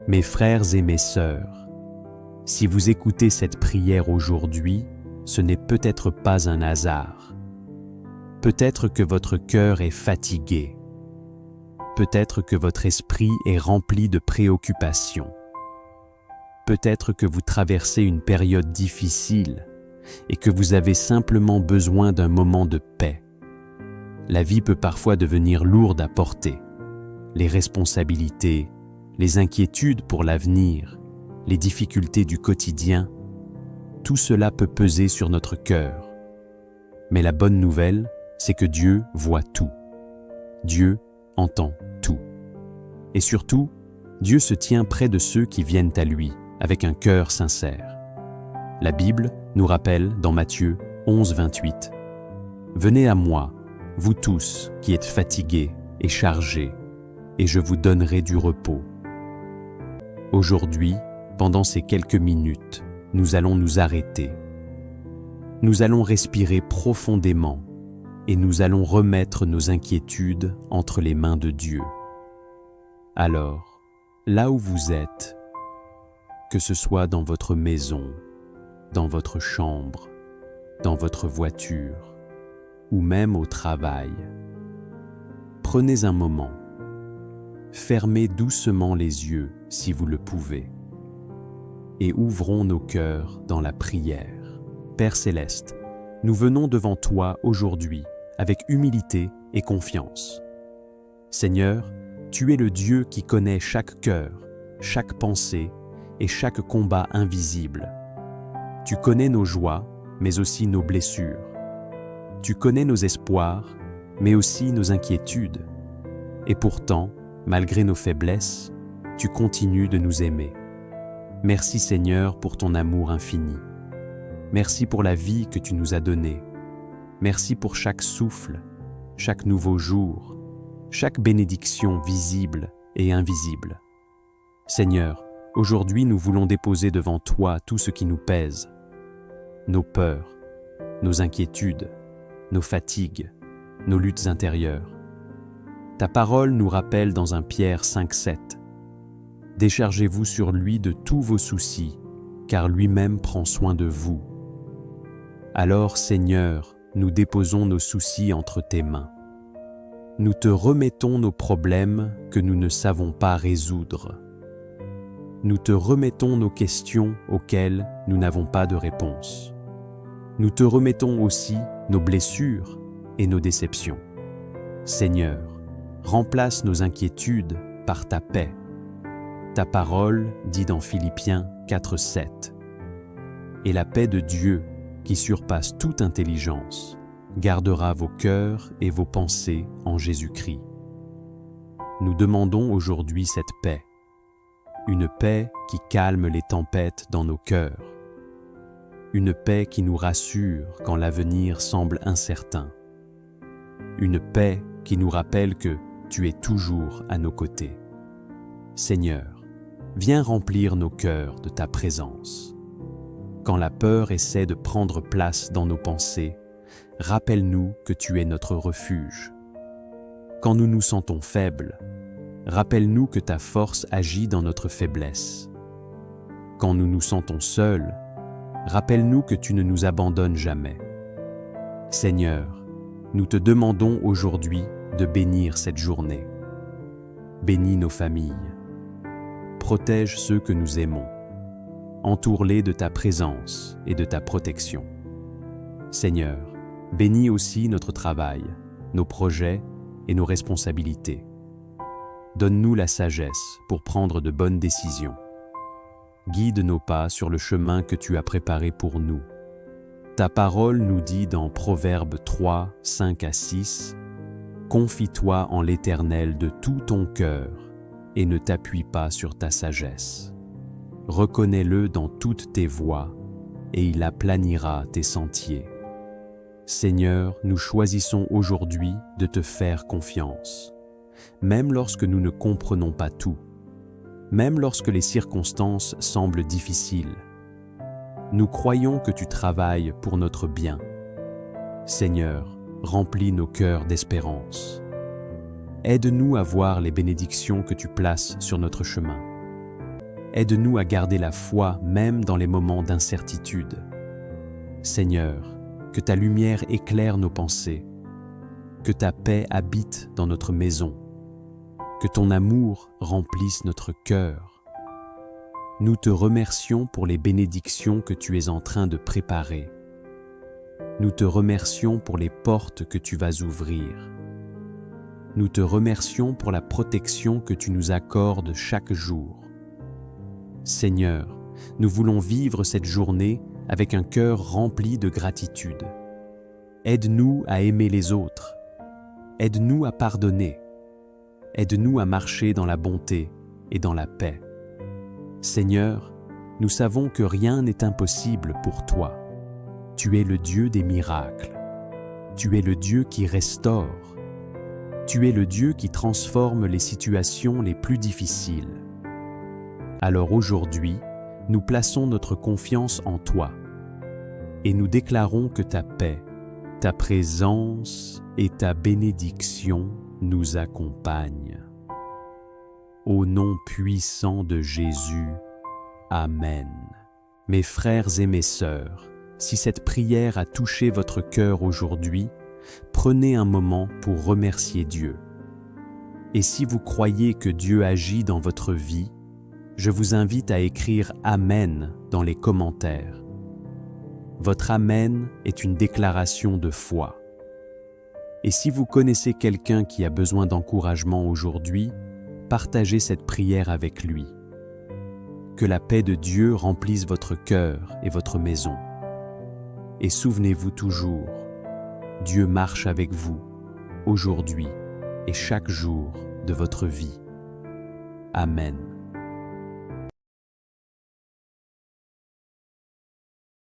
Mes frères et mes sœurs, si vous écoutez cette prière aujourd'hui, ce n'est peut-être pas un hasard. Peut-être que votre cœur est fatigué. Peut-être que votre esprit est rempli de préoccupations. Peut-être que vous traversez une période difficile et que vous avez simplement besoin d'un moment de paix. La vie peut parfois devenir lourde à porter. Les responsabilités, les inquiétudes pour l'avenir, les difficultés du quotidien, tout cela peut peser sur notre cœur. Mais la bonne nouvelle, c'est que Dieu voit tout. Dieu entend tout. Et surtout, Dieu se tient près de ceux qui viennent à lui avec un cœur sincère. La Bible nous rappelle dans Matthieu 11, 28 « Venez à moi, vous tous qui êtes fatigués et chargés, et je vous donnerai du repos. » Aujourd'hui, pendant ces quelques minutes, nous allons nous arrêter. Nous allons respirer profondément et nous allons remettre nos inquiétudes entre les mains de Dieu. Alors, là où vous êtes, que ce soit dans votre maison, dans votre chambre, dans votre voiture ou même au travail, prenez un moment. Fermez doucement les yeux si vous le pouvez et ouvrons nos cœurs dans la prière. Père Céleste, nous venons devant toi aujourd'hui avec humilité et confiance. Seigneur, tu es le Dieu qui connaît chaque cœur, chaque pensée et chaque combat invisible. Tu connais nos joies, mais aussi nos blessures. Tu connais nos espoirs, mais aussi nos inquiétudes. Et pourtant, malgré nos faiblesses, tu continues de nous aimer. Merci Seigneur pour ton amour infini. Merci pour la vie que tu nous as donnée. Merci pour chaque souffle, chaque nouveau jour, chaque bénédiction visible et invisible. Seigneur, aujourd'hui nous voulons déposer devant toi tout ce qui nous pèse. Nos peurs, nos inquiétudes, nos fatigues, nos luttes intérieures. Ta parole nous rappelle dans 1 Pierre 5,7 « Déchargez-vous sur lui de tous vos soucis, car lui-même prend soin de vous. » Alors, Seigneur, nous déposons nos soucis entre tes mains. Nous te remettons nos problèmes que nous ne savons pas résoudre. Nous te remettons nos questions auxquelles nous n'avons pas de réponse. Nous te remettons aussi nos blessures et nos déceptions. Seigneur, remplace nos inquiétudes par ta paix. Ta parole dit dans Philippiens 4,7 « Et la paix de Dieu, qui surpasse toute intelligence, gardera vos cœurs et vos pensées en Jésus-Christ. » Nous demandons aujourd'hui cette paix, une paix qui calme les tempêtes dans nos cœurs, une paix qui nous rassure quand l'avenir semble incertain, une paix qui nous rappelle que tu es toujours à nos côtés. Seigneur, viens remplir nos cœurs de ta présence. Quand la peur essaie de prendre place dans nos pensées, rappelle-nous que tu es notre refuge. Quand nous nous sentons faibles, rappelle-nous que ta force agit dans notre faiblesse. Quand nous nous sentons seuls, rappelle-nous que tu ne nous abandonnes jamais. Seigneur, nous te demandons aujourd'hui de bénir cette journée. Bénis nos familles. Protège ceux que nous aimons. Entoure-les de ta présence et de ta protection. Seigneur, bénis aussi notre travail, nos projets et nos responsabilités. Donne-nous la sagesse pour prendre de bonnes décisions. Guide nos pas sur le chemin que tu as préparé pour nous. Ta parole nous dit dans Proverbes 3, 5 à 6 « Confie-toi en l'Éternel de tout ton cœur et ne t'appuie pas sur ta sagesse. Reconnais-le dans toutes tes voies et il aplanira tes sentiers. » Seigneur, nous choisissons aujourd'hui de te faire confiance, même lorsque nous ne comprenons pas tout, même lorsque les circonstances semblent difficiles. Nous croyons que tu travailles pour notre bien. Seigneur, remplis nos cœurs d'espérance. Aide-nous à voir les bénédictions que tu places sur notre chemin. Aide-nous à garder la foi même dans les moments d'incertitude. Seigneur, que ta lumière éclaire nos pensées, que ta paix habite dans notre maison, que ton amour remplisse notre cœur. Nous te remercions pour les bénédictions que tu es en train de préparer. Nous te remercions pour les portes que tu vas ouvrir. Nous te remercions pour la protection que tu nous accordes chaque jour. Seigneur, nous voulons vivre cette journée avec un cœur rempli de gratitude. Aide-nous à aimer les autres. Aide-nous à pardonner. Aide-nous à marcher dans la bonté et dans la paix. Seigneur, nous savons que rien n'est impossible pour toi. Tu es le Dieu des miracles. Tu es le Dieu qui restaure. Tu es le Dieu qui transforme les situations les plus difficiles. Alors aujourd'hui, nous plaçons notre confiance en toi et nous déclarons que ta paix, ta présence et ta bénédiction nous accompagnent. Au nom puissant de Jésus, Amen. Mes frères et mes sœurs, si cette prière a touché votre cœur aujourd'hui, prenez un moment pour remercier Dieu. Et si vous croyez que Dieu agit dans votre vie, je vous invite à écrire « Amen » dans les commentaires. Votre « Amen » est une déclaration de foi. Et si vous connaissez quelqu'un qui a besoin d'encouragement aujourd'hui, partagez cette prière avec lui. Que la paix de Dieu remplisse votre cœur et votre maison. Et souvenez-vous toujours, Dieu marche avec vous, aujourd'hui et chaque jour de votre vie. Amen.